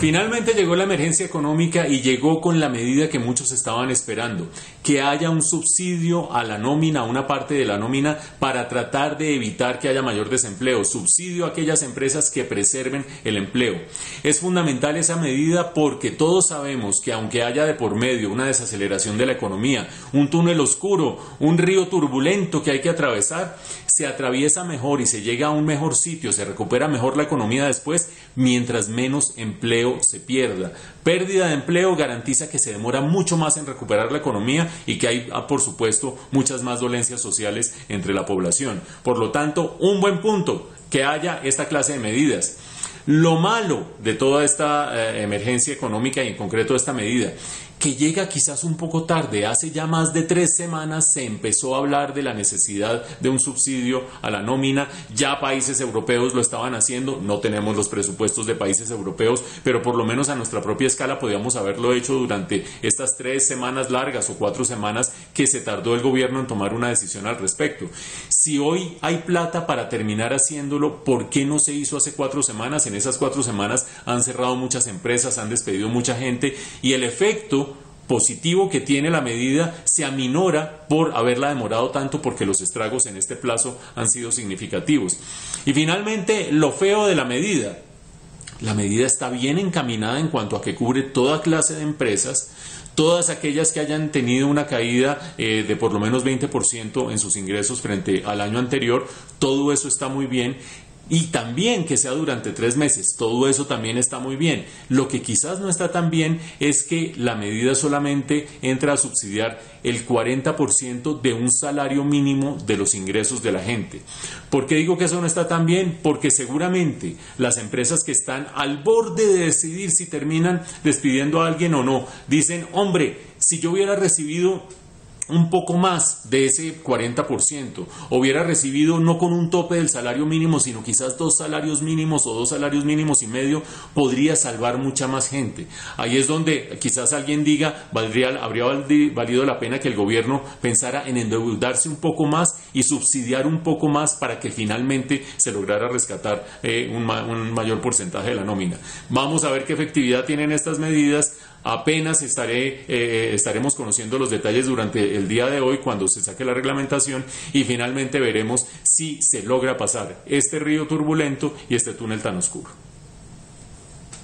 Finalmente llegó la emergencia económica y llegó con la medida que muchos estaban esperando, que haya un subsidio a la nómina, a una parte de la nómina, para tratar de evitar que haya mayor desempleo, subsidio a aquellas empresas que preserven el empleo. Es fundamental esa medida porque todos sabemos que aunque haya de por medio una desaceleración de la economía, un túnel oscuro, un río turbulento que hay que atravesar, se atraviesa mejor y se llega a un mejor sitio, se recupera mejor la economía después, mientras menos empleo se pierda. Pérdida de empleo garantiza que se demora mucho más en recuperar la economía y que hay, por supuesto, muchas más dolencias sociales entre la población. Por lo tanto, un buen punto, que haya esta clase de medidas. Lo malo de toda esta emergencia económica y en concreto esta medida, que llega quizás un poco tarde. Hace ya más de 3 semanas se empezó a hablar de la necesidad de un subsidio a la nómina. Ya países europeos lo estaban haciendo. No tenemos los presupuestos de países europeos, pero por lo menos a nuestra propia escala podíamos haberlo hecho durante estas 3 semanas largas o 4 semanas que se tardó el gobierno en tomar una decisión al respecto. Si hoy hay plata para terminar haciéndolo, ¿por qué no se hizo hace 4 semanas? En esas 4 semanas han cerrado muchas empresas, han despedido mucha gente y el efecto positivo que tiene la medida se aminora por haberla demorado tanto, porque los estragos en este plazo han sido significativos. Y finalmente, lo feo de la medida está bien encaminada en cuanto a que cubre toda clase de empresas, todas aquellas que hayan tenido una caída de por lo menos 20% en sus ingresos frente al año anterior. Todo eso está muy bien. Y también que sea durante 3 meses, todo eso también está muy bien. Lo que quizás no está tan bien es que la medida solamente entra a subsidiar el 40% de un salario mínimo de los ingresos de la gente. ¿Por qué digo que eso no está tan bien? Porque seguramente las empresas que están al borde de decidir si terminan despidiendo a alguien o no, dicen, hombre, si yo hubiera recibido un poco más de ese 40%, hubiera recibido no con un tope del salario mínimo, sino quizás 2 salarios mínimos o 2 salarios mínimos y medio, podría salvar mucha más gente. Ahí es donde quizás alguien diga, habría valido la pena que el gobierno pensara en endeudarse un poco más y subsidiar un poco más para que finalmente se lograra rescatar un mayor porcentaje de la nómina. Vamos a ver qué efectividad tienen estas medidas. Apenas estaremos conociendo los detalles durante el día de hoy cuando se saque la reglamentación y finalmente veremos si se logra pasar este río turbulento y este túnel tan oscuro.